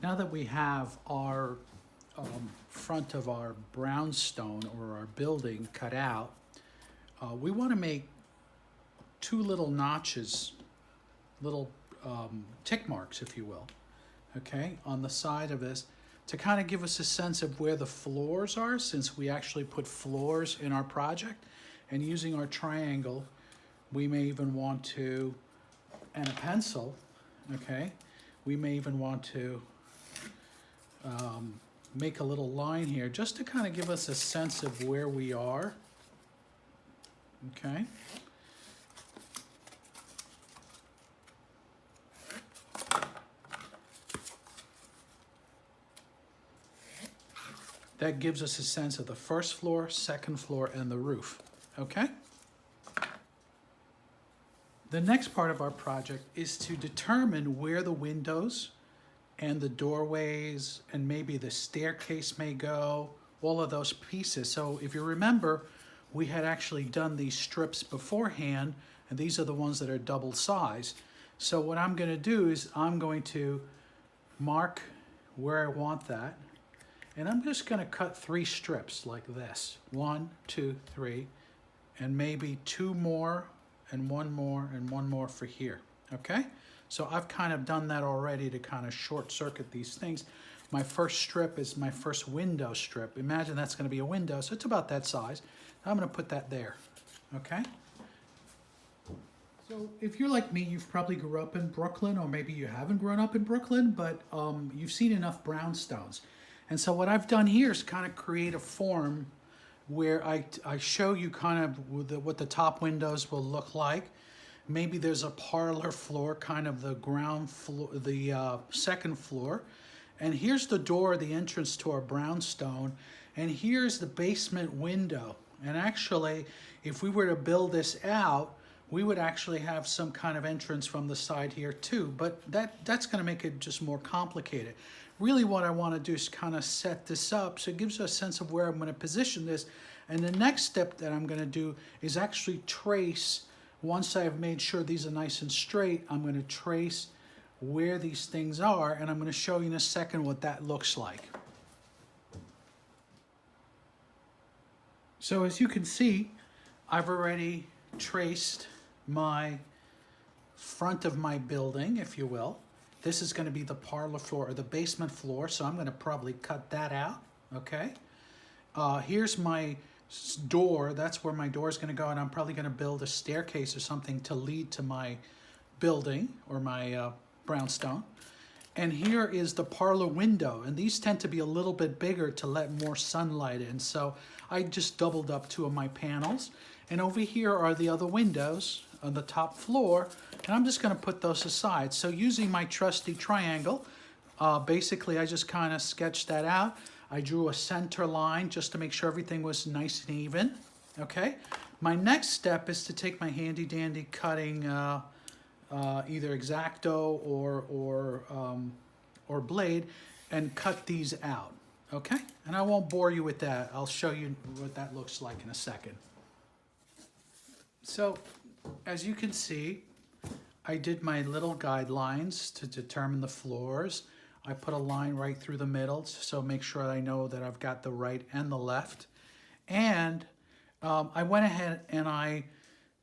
Now that we have our front of our brownstone or our building cut out, we want to make two little notches, little tick marks, if you will, okay, on the side of this to kind of give us a sense of where the floors are, since we actually put floors in our project. And using our triangle, we may even want to, and a pencil, okay, we may even want to make a little line here just to kind of give us a sense of where we are, okay. That gives us a sense of the first floor, second floor, and the roof, okay? The next part of our project is to determine where the windows and the doorways and maybe the staircase may go, all of those pieces. So if you remember, we had actually done these strips beforehand, and these are the ones that are double sized. So what I'm gonna do is I'm going to mark where I want that. And I'm just gonna cut 3 strips like this. 1, 2, 3, and maybe 2 more, and 1 more, and 1 more for here, okay? So I've kind of done that already to kind of short circuit these things. My first strip is my first window strip. Imagine that's gonna be a window, so it's about that size. I'm gonna put that there, okay? So if you're like me, you've probably grew up in Brooklyn, or maybe you haven't grown up in Brooklyn, but you've seen enough brownstones. And so what I've done here is kind of create a form where I show you kind of what the top windows will look like. Maybe there's a parlor floor, kind of the ground floor, the second floor. And here's the door, the entrance to our brownstone. And here's the basement window. And actually, if we were to build this out, we would actually have some kind of entrance from the side here too. But that's gonna make it just more complicated. Really what I want to do is kind of set this up so it gives you a sense of where I'm going to position this. And the next step that I'm going to do is actually trace, once I've made sure these are nice and straight, I'm going to trace where these things are, and I'm going to show you in a second what that looks like. So as you can see, I've already traced my front of my building, if you will. This is going to be the parlor floor or the basement floor, so I'm going to probably cut that out, okay? Here's my door. That's where my door is going to go, and I'm probably going to build a staircase or something to lead to my building or my brownstone. And here is the parlor window, and these tend to be a little bit bigger to let more sunlight in, so I just doubled up 2 of my panels. And over here are the other windows on the top floor, and I'm just going to put those aside. So using my trusty triangle, basically I just kind of sketched that out. I drew a center line just to make sure everything was nice and even, okay? My next step is to take my handy dandy cutting, either X-Acto or blade, and cut these out, okay? And I won't bore you with that. I'll show you what that looks like in a second. So, as you can see, I did my little guidelines to determine the floors. I put a line right through the middle, so make sure I know that I've got the right and the left. And I went ahead and I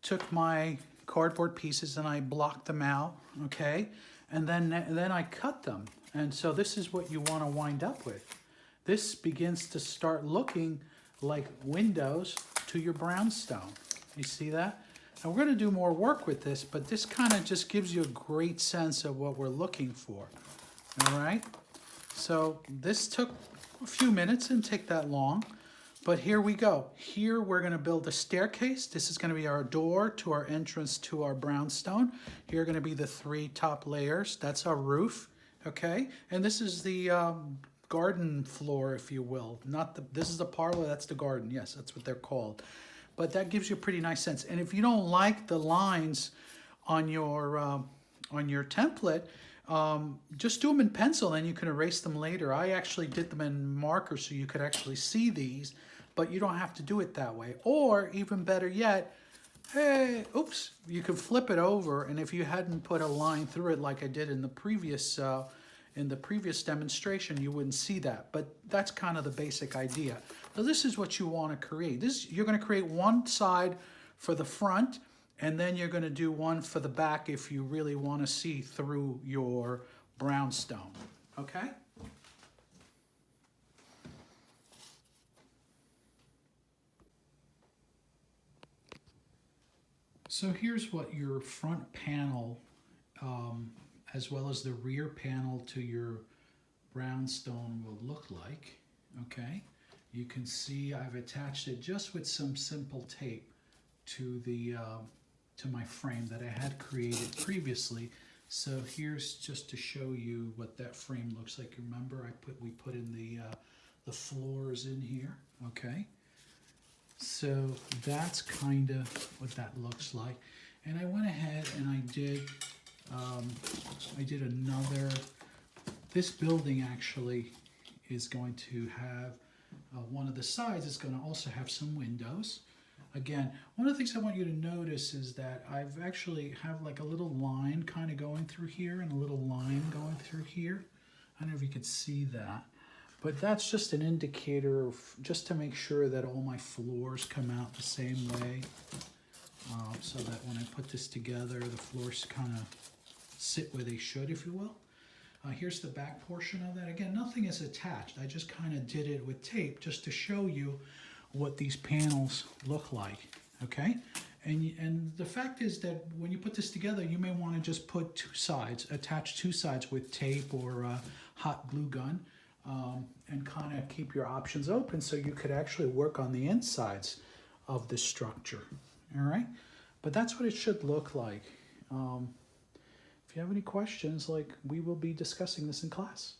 took my cardboard pieces and I blocked them out, okay? And then I cut them. And so this is what you want to wind up with. This begins to start looking like windows to your brownstone. You see that? And we're going to do more work with this, but this kind of just gives you a great sense of what we're looking for. All right? So this took a few minutes, didn't take that long, but here we go. Here we're going to build a staircase. This is going to be our door to our entrance to our brownstone. Here are going to be the 3 top layers. That's our roof, okay? And this is the garden floor, if you will. This is the parlor, that's the garden. Yes, that's what they're called. But that gives you a pretty nice sense. And if you don't like the lines on your template, just do them in pencil and you can erase them later. I actually did them in marker so you could actually see these, but you don't have to do it that way. Or even better yet, hey, oops, you can flip it over, and if you hadn't put a line through it like I did in the previous in the previous demonstration, you wouldn't see that, but that's kind of the basic idea. So this is what you want to create. You're going to create one side for the front, and then you're going to do one for the back if you really want to see through your brownstone, okay? So here's what your front panel, as well as the rear panel to your brownstone will look like, okay? You can see I've attached it just with some simple tape to the to my frame that I had created previously. So here's just to show you what that frame looks like. Remember, we put in the floors in here, okay? So that's kind of what that looks like. And I went ahead and I did another, this building actually is going to have, one of the sides is going to also have some windows. Again, one of the things I want you to notice is that I've actually have like a little line kind of going through here and a little line going through here. I don't know if you could see that. But that's just an indicator of, just to make sure that all my floors come out the same way, so that when I put this together, the floors kind of sit where they should, if you will. Here's the back portion of that. Again, nothing is attached. I just kind of did it with tape just to show you what these panels look like, okay? And the fact is that when you put this together, you may want to just put attach two sides with tape or a hot glue gun. And kind of keep your options open so you could actually work on the insides of this structure, all right? But that's what it should look like. If you have any questions, we will be discussing this in class.